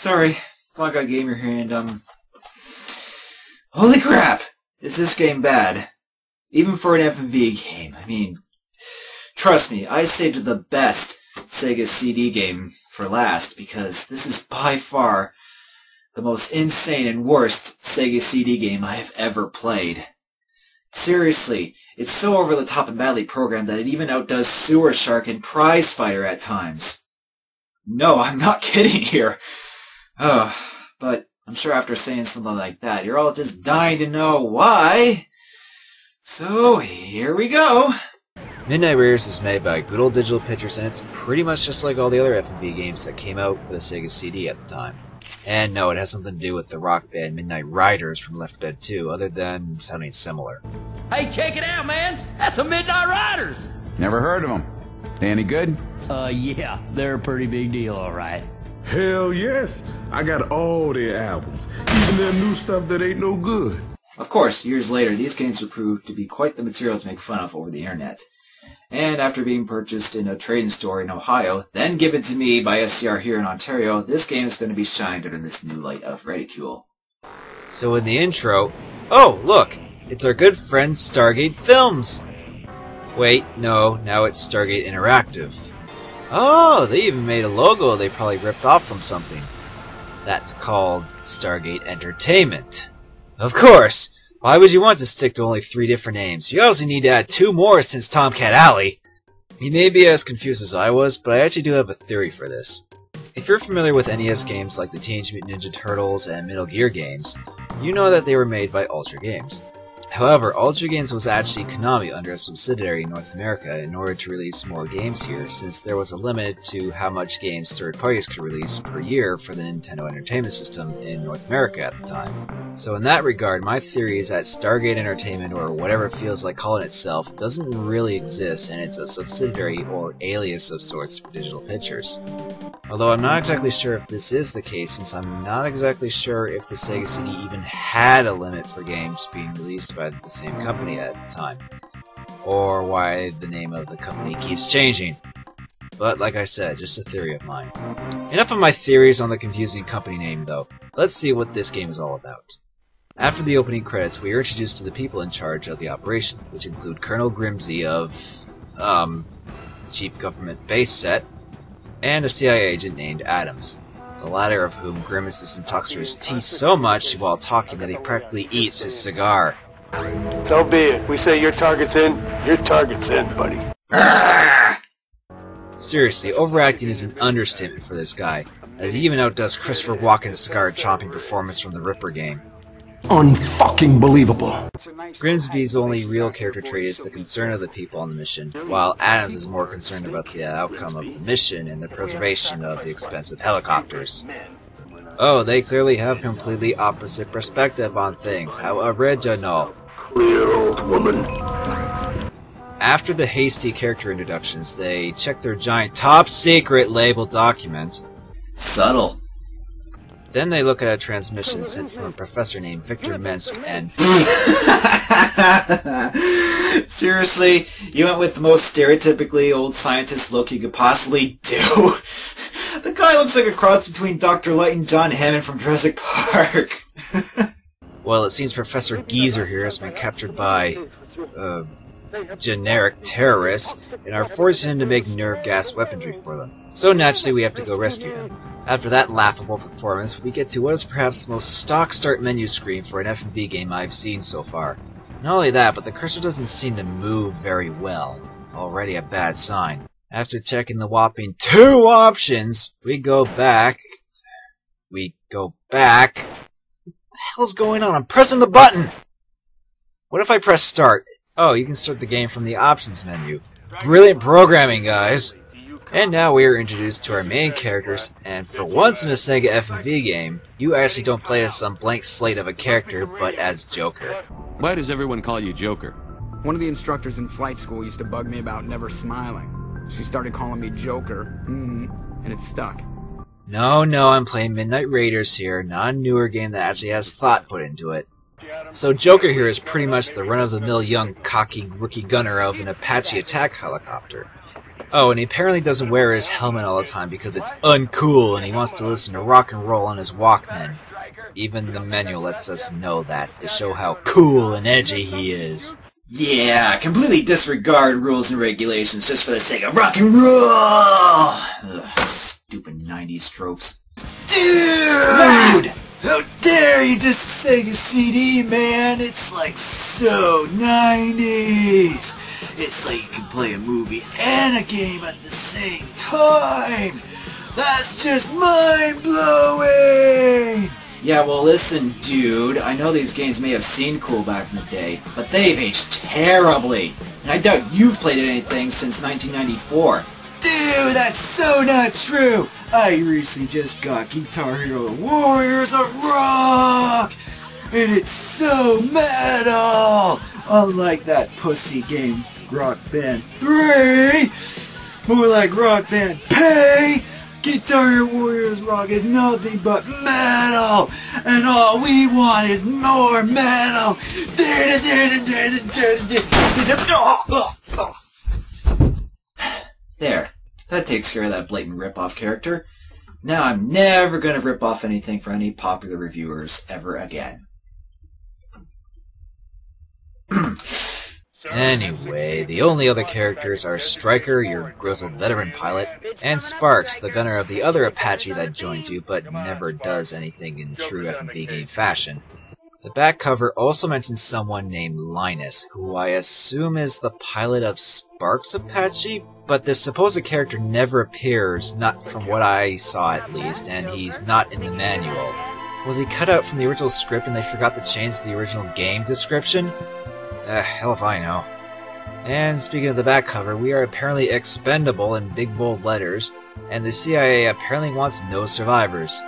sorry, Blondeguygamer here, and holy crap! Is this game bad? Even for an FMV game. I mean, trust me, I saved the best Sega CD game for last, because this is by far the most insane and worst Sega CD game I have ever played. Seriously, it's so over the top and badly programmed that it even outdoes Sewer Shark and Prize Fighter at times. No, I'm not kidding here. Oh, but I'm sure after saying something like that, you're all just dying to know why. So, here we go. Midnight Raiders is made by Good Old Digital Pictures, and it's pretty much just like all the other FMV games that came out for the Sega CD at the time. And no, it has something to do with the rock band Midnight Riders from Left 4 Dead 2, other than sounding similar. Hey, check it out, man! That's the Midnight Riders! Never heard of them. They any good? Yeah, they're a pretty big deal, alright. Hell yes! I got all their albums, even their new stuff that ain't no good. Of course, years later, these games would prove to be quite the material to make fun of over the internet. And after being purchased in a trading store in Ohio, then given to me by SCR here in Ontario, this game is going to be shined under this new light of ridicule. So in the intro... Oh, look! It's our good friend Stargate Films! Wait, no, now it's Stargate Interactive. Oh, they even made a logo they probably ripped off from something. That's called Stargate Entertainment. Of course! Why would you want to stick to only 3 different names? You obviously need to add 2 more since Tomcat Alley! You may be as confused as I was, but I actually do have a theory for this. If you're familiar with NES games like the Teenage Mutant Ninja Turtles and Metal Gear games, you know that they were made by Ultra Games. However, Ultra Games was actually Konami under a subsidiary in North America in order to release more games here, since there was a limit to how much games third parties could release per year for the Nintendo Entertainment System in North America at the time. So in that regard, my theory is that Stargate Entertainment, or whatever it feels like calling itself, doesn't really exist, and it's a subsidiary or alias of sorts for Digital Pictures. Although I'm not exactly sure if this is the case, since I'm not exactly sure if the Sega CD even had a limit for games being released by the same company at the time, or why the name of the company keeps changing. But like I said, just a theory of mine. Enough of my theories on the confusing company name though. Let's see what this game is all about. After the opening credits, we are introduced to the people in charge of the operation, which include Colonel Grimsey of, cheap government base set, and a CIA agent named Adams, the latter of whom grimaces and talks through his teeth so much while talking that he practically eats his cigar. So be it. We say your target's in, buddy. Seriously, overacting is an understatement for this guy, as he even outdoes Christopher Walken's cigar-chomping performance from the Ripper game. Unfucking believable. Grimsby's only real character trait is the concern of the people on the mission, while Adams is more concerned about the outcome of the mission and the preservation of the expensive helicopters. Oh, they clearly have completely opposite perspective on things. How original. Clear, old woman. After the hasty character introductions, they check their giant top-secret label document. Subtle. Then they look at a transmission sent from a professor named Victor Mensk and... Seriously? You went with the most stereotypically old scientist look you could possibly do? The guy looks like a cross between Dr. Light and John Hammond from Jurassic Park. Well, it seems Professor Geezer here has been captured by... generic terrorists, and are forcing him to make nerve gas weaponry for them. So naturally we have to go rescue him. After that laughable performance, we get to what is perhaps the most stock start menu screen for an FMV game I've seen so far. Not only that, but the cursor doesn't seem to move very well. Already a bad sign. After checking the whopping 2 options, we go back... What the hell's going on? I'm pressing the button! What if I press start? Oh, you can start the game from the options menu. Brilliant programming, guys! And now we are introduced to our main characters, and for once in a Sega FMV game, you actually don't play as some blank slate of a character, but as Joker. Why does everyone call you Joker? One of the instructors in flight school used to bug me about never smiling. She started calling me Joker, and it stuck. No, I'm playing Midnight Raiders here, not a newer game that actually has thought put into it. So Joker here is pretty much the run-of-the-mill young, cocky rookie gunner of an Apache attack helicopter. Oh, and he apparently doesn't wear his helmet all the time because it's uncool and he wants to listen to rock and roll on his Walkman. Even the manual lets us know that to show how cool and edgy he is. Yeah, completely disregard rules and regulations just for the sake of rock and roll! Ugh, stupid 90s tropes. Dude! How dare you diss the Sega CD, man? It's like so 90s! It's like you can play a movie and a game at the same time! That's just mind-blowing! Yeah, well listen, dude, I know these games may have seemed cool back in the day, but they've aged terribly! And I doubt you've played anything since 1994. Dude, that's so not true! I recently just got Guitar Hero Warriors of Rock! And it's so metal! Unlike that pussy game Rock Band 3! More like Rock Band Pay! Guitar Hero Warriors Rock is nothing but metal! And all we want is more metal! There. That takes care of that blatant rip-off character. Now I'm never gonna rip off anything for any popular reviewers ever again. Anyway, the only other characters are Stryker, your grizzled veteran pilot, and Sparks, the gunner of the other Apache that joins you but never does anything in true F&B game fashion. The back cover also mentions someone named Linus, who I assume is the pilot of Sparks' Apache, but this supposed character never appears, not from what I saw at least, and he's not in the manual. Was he cut out from the original script and they forgot to change the original game description? Hell if I know. And speaking of the back cover, we are apparently expendable in big bold letters, and the CIA apparently wants no survivors.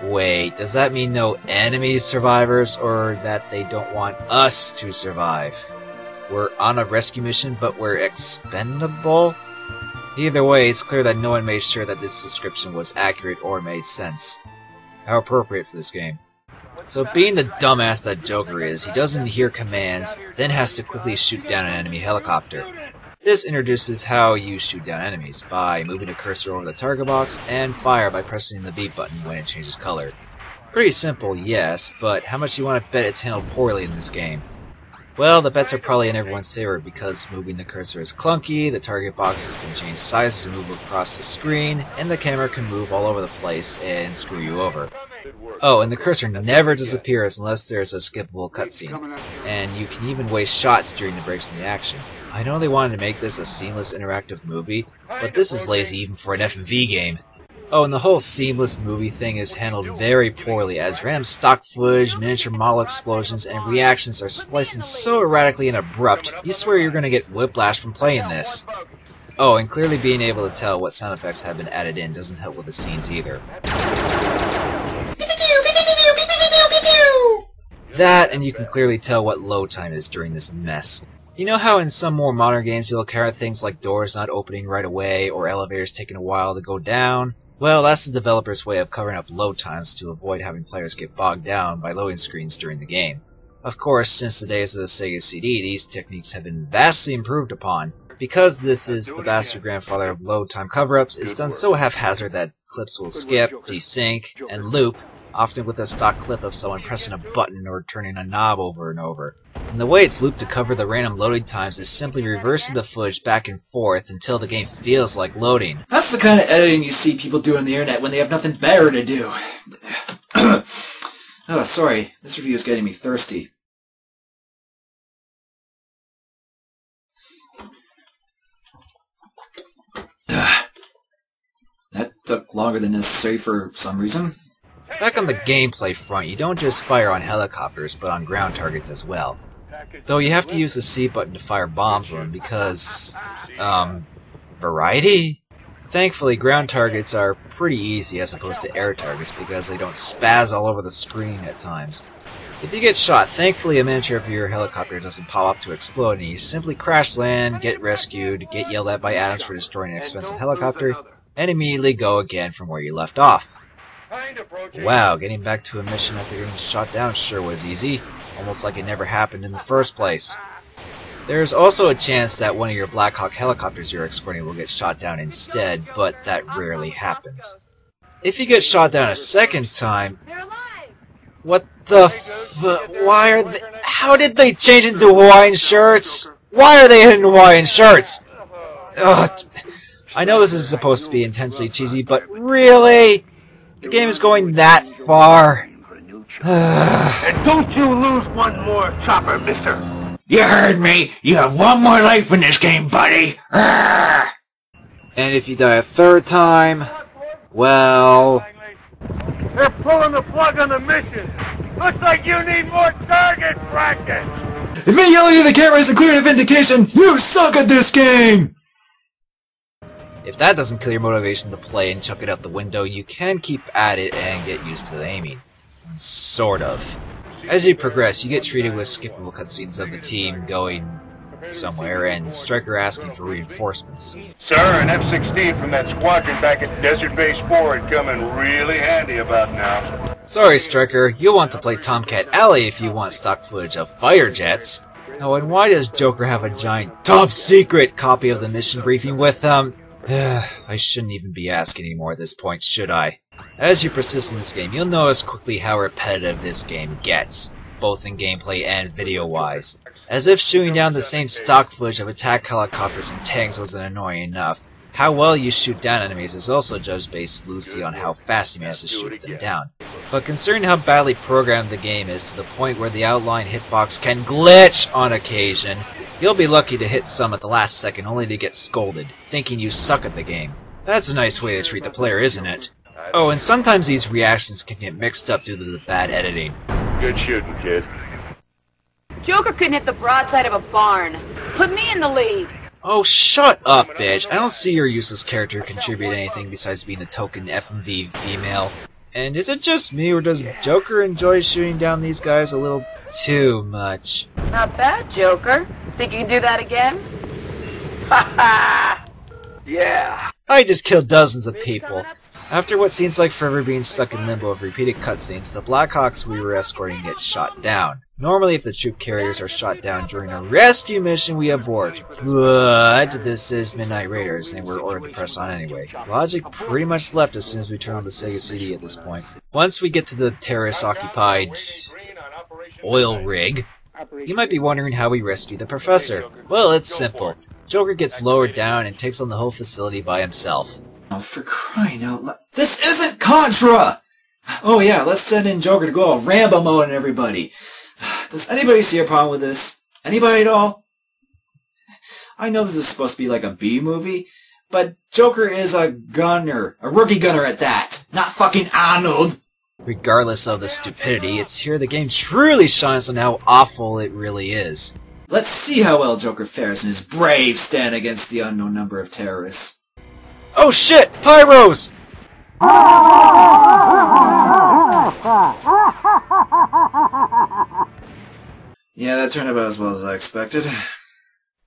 Wait, does that mean no enemy survivors, or that they don't want us to survive? We're on a rescue mission, but we're expendable? Either way, it's clear that no one made sure that this description was accurate or made sense. How appropriate for this game. So being the dumbass that Joker is, he doesn't hear commands, then has to quickly shoot down an enemy helicopter. This introduces how you shoot down enemies, by moving a cursor over the target box, and fire by pressing the B button when it changes color. Pretty simple, yes, but how much do you want to bet it's handled poorly in this game? Well, the bets are probably in everyone's favor, because moving the cursor is clunky, the target boxes can change sizes and move across the screen, and the camera can move all over the place and screw you over. Oh, and the cursor never disappears unless there's a skippable cutscene, and you can even waste shots during the breaks in the action. I know they wanted to make this a seamless interactive movie, but this is lazy even for an F&V game. Oh, and the whole seamless movie thing is handled very poorly, as random stock footage, miniature model explosions, and reactions are spliced in so erratically and abrupt, you swear you're gonna get whiplash from playing this. Oh, and clearly being able to tell what sound effects have been added in doesn't help with the scenes either. That, and you can clearly tell what load time is during this mess. You know how in some more modern games you'll encounter things like doors not opening right away, or elevators taking a while to go down? Well, that's the developer's way of covering up load times to avoid having players get bogged down by loading screens during the game. Of course, since the days of the Sega CD, these techniques have been vastly improved upon. Because this is the bastard grandfather of load time cover-ups, it's done so haphazard that clips will skip, desync, and loop, often with a stock clip of someone pressing a button or turning a knob over and over. And the way it's looped to cover the random loading times is simply reversing the footage back and forth until the game feels like loading. That's the kind of editing you see people do on the internet when they have nothing better to do. Oh, sorry. This review is getting me thirsty. That took longer than necessary for some reason. Back on the gameplay front, you don't just fire on helicopters, but on ground targets as well. Though you have to use the C button to fire bombs on them because, variety? Thankfully, ground targets are pretty easy as opposed to air targets because they don't spaz all over the screen at times. If you get shot, thankfully a miniature of your helicopter doesn't pop up to explode and you simply crash land, get rescued, get yelled at by Adams for destroying an expensive helicopter, and immediately go again from where you left off. Wow, getting back to a mission after getting shot down sure was easy. Almost like it never happened in the first place. There's also a chance that one of your Black Hawk helicopters you're escorting will get shot down instead, but that rarely happens. If you get shot down a second time... What the why are they... How did they change into Hawaiian shirts? Why are they in Hawaiian shirts? Ugh. I know this is supposed to be intensely cheesy, but really? The game is going that far? And don't you lose one more chopper, mister. You heard me! You have one more life in this game, buddy! And if you die a third time, well... They're pulling the plug on the mission. Looks like you need more target practice. If me yelling at the camera isn't clear enough indication, you suck at this game! If that doesn't kill your motivation to play and chuck it out the window, you can keep at it and get used to the aiming. Sort of. As you progress, you get treated with skippable cutscenes of the team going somewhere and Striker asking for reinforcements. Sir, an F-16 from that squadron back at Desert Base 4 would come in really handy about now. Sorry, Striker, you'll want to play Tomcat Alley if you want stock footage of fighter jets. Oh, and why does Joker have a giant top-secret copy of the mission briefing with him? I shouldn't even be asking anymore at this point, should I? As you persist in this game, you'll notice quickly how repetitive this game gets, both in gameplay and video-wise. As if shooting down the same stock footage of attack helicopters and tanks wasn't annoying enough, how well you shoot down enemies is also judged based loosely on how fast you manage to shoot them down. But considering how badly programmed the game is to the point where the outline hitbox can glitch on occasion, you'll be lucky to hit some at the last second only to get scolded, thinking you suck at the game. That's a nice way to treat the player, isn't it? Oh, and sometimes these reactions can get mixed up due to the bad editing. Good shooting, kid. Joker couldn't hit the broadside of a barn. Put me in the lead. Oh, shut up, bitch. I don't see your useless character contribute anything besides being the token F&V female. And is it just me, or does Joker enjoy shooting down these guys a little too much? Not bad, Joker. Think you can do that again? Ha ha! Yeah. I just killed dozens of people. After what seems like forever being stuck in limbo of repeated cutscenes, the Blackhawks we were escorting get shot down. Normally, if the troop carriers are shot down during a rescue mission, we abort. But this is Midnight Raiders, and we're ordered to press on anyway. Logic pretty much left as soon as we turn on the Sega CD at this point. Once we get to the terrorist-occupied oil rig, you might be wondering how we rescue the professor. Well, it's simple. Joker gets lowered down and takes on the whole facility by himself. Oh, for crying out loud. This isn't Contra! Oh yeah, let's send in Joker to go all Rambo mode on everybody. Does anybody see a problem with this? Anybody at all? I know this is supposed to be like a B movie, but Joker is a gunner. A rookie gunner at that. Not fucking Arnold! Regardless of the stupidity, it's here the game truly shines on how awful it really is. Let's see how well Joker fares in his brave stand against the unknown number of terrorists. Oh shit! Pyros! Yeah, that turned out as well as I expected.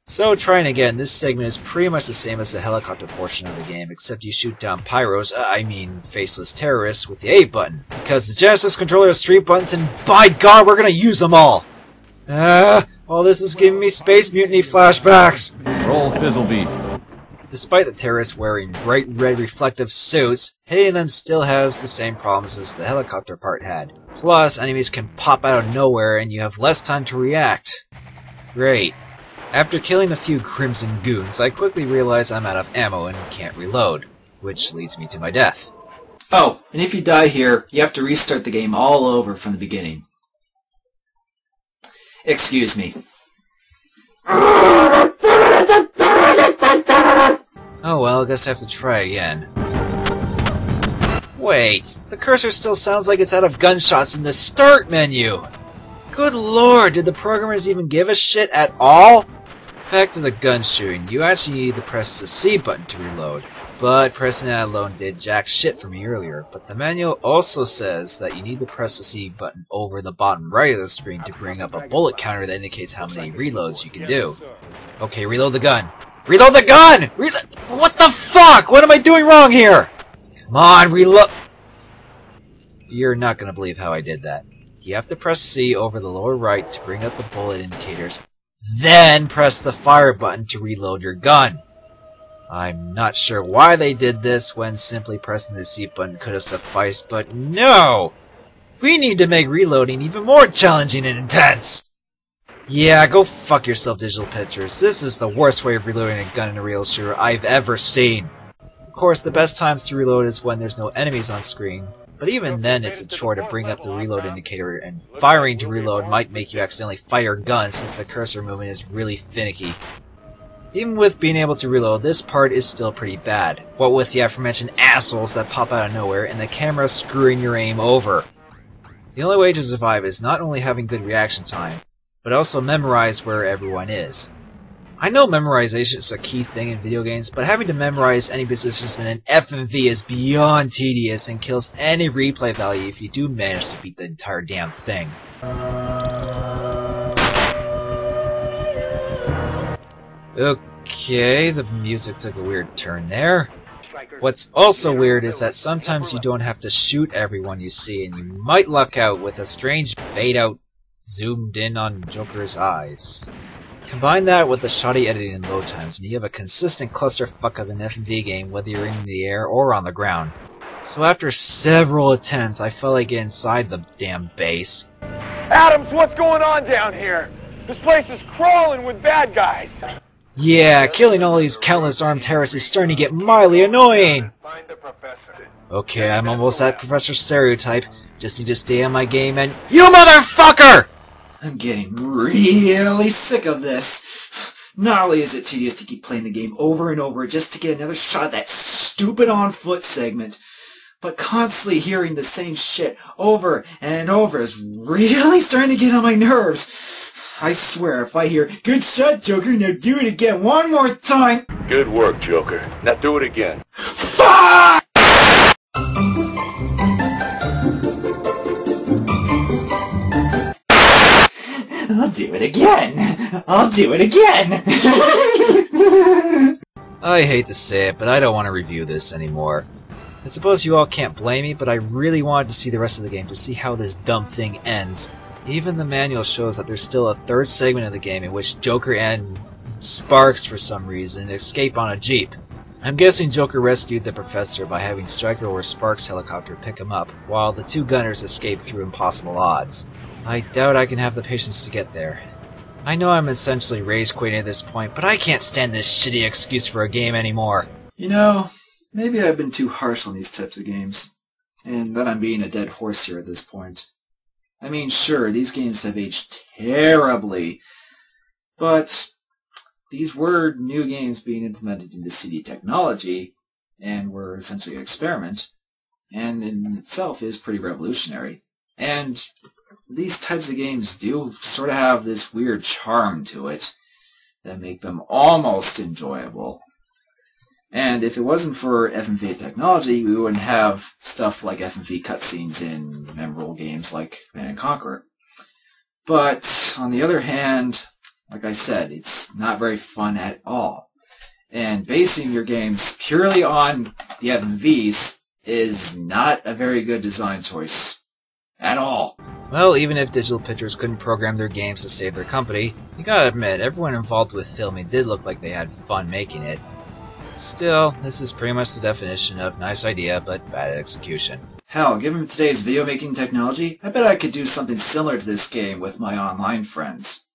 So, trying again, this segment is pretty much the same as the helicopter portion of the game, except you shoot down pyros, faceless terrorists, with the A button. Because the Genesis controller has 3 buttons, and by God, we're gonna use them all! All this is giving me Space Mutiny flashbacks! Roll fizzle beef. Despite the terrorists wearing bright red reflective suits, hitting them still has the same problems as the helicopter part had. Plus, enemies can pop out of nowhere and you have less time to react. Great. After killing a few Crimson Goons, I quickly realize I'm out of ammo and can't reload, which leads me to my death. Oh, and if you die here, you have to restart the game all over from the beginning. Excuse me. Oh well, I guess I have to try again. Wait, the cursor still sounds like it's out of gunshots in the start menu! Good lord, did the programmers even give a shit at all? Back to the gun shooting, you actually need to press the C button to reload. But pressing that alone did jack shit for me earlier, but the manual also says that you need to press the C button over the bottom right of the screen to bring up a bullet counter that indicates how many reloads you can do. Okay, reload the gun. Reload the gun! What the fuck? What am I doing wrong here? Come on, reload! You're not gonna believe how I did that. You have to press C over the lower right to bring up the bullet indicators then press the fire button to reload your gun. I'm not sure why they did this when simply pressing the C button could have sufficed, but no! We need to make reloading even more challenging and intense! Yeah, go fuck yourself, Digital Pictures. This is the worst way of reloading a gun in a real shooter I've ever seen. Of course, the best times to reload is when there's no enemies on screen, but even then it's a chore to bring up the reload indicator, and firing to reload might make you accidentally fire a gun since the cursor movement is really finicky. Even with being able to reload, this part is still pretty bad, what with the aforementioned assholes that pop out of nowhere and the camera screwing your aim over. The only way to survive is not only having good reaction time, but also memorize where everyone is. I know memorization is a key thing in video games, but having to memorize any positions in an FMV is beyond tedious and kills any replay value if you do manage to beat the entire damn thing. Okay, the music took a weird turn there. What's also weird is that sometimes you don't have to shoot everyone you see, and you might luck out with a strange fade-out zoomed in on Joker's eyes. Combine that with the shoddy editing and load times, and you have a consistent clusterfuck of an FMV game whether you're in the air or on the ground. So after several attempts, I felt like inside the damn base. Adams, what's going on down here? This place is crawling with bad guys. Yeah, killing all these countless armed terrorists is starting to get mildly annoying! Okay, I'm almost at Professor Stereotype. Just need to stay on my game and— YOU MOTHERFUCKER! I'm getting really sick of this. Not only is it tedious to keep playing the game over and over just to get another shot at that stupid on-foot segment, but constantly hearing the same shit over and over is really starting to get on my nerves. I swear, if I hear, "Good shot, Joker, now do it again one more time." Good work, Joker. Now do it again. Fuck! I'll do it again. I'll do it again. I hate to say it, but I don't want to review this anymore. I suppose you all can't blame me, but I really wanted to see the rest of the game to see how this dumb thing ends. Even the manual shows that there's still a third segment of the game in which Joker and Sparks, for some reason, escape on a jeep. I'm guessing Joker rescued the Professor by having Stryker or Sparks' helicopter pick him up, while the two gunners escape through impossible odds. I doubt I can have the patience to get there. I know I'm essentially rage-quitting at this point, but I can't stand this shitty excuse for a game anymore. You know, maybe I've been too harsh on these types of games, and that I'm being a dead horse here at this point. I mean, sure, these games have aged terribly, but these were new games being implemented into CD technology, and were essentially an experiment, and in itself is pretty revolutionary. And these types of games do sort of have this weird charm to it that make them almost enjoyable. And if it wasn't for FMV technology, we wouldn't have stuff like FMV cutscenes in memorable games like Command & Conquer. But, on the other hand, like I said, it's not very fun at all. And basing your games purely on the FMVs is not a very good design choice. At all. Well, even if Digital Pictures couldn't program their games to save their company, you gotta admit, everyone involved with filming did look like they had fun making it. Still, this is pretty much the definition of nice idea, but bad execution. Hell, given today's video making technology, I bet I could do something similar to this game with my online friends.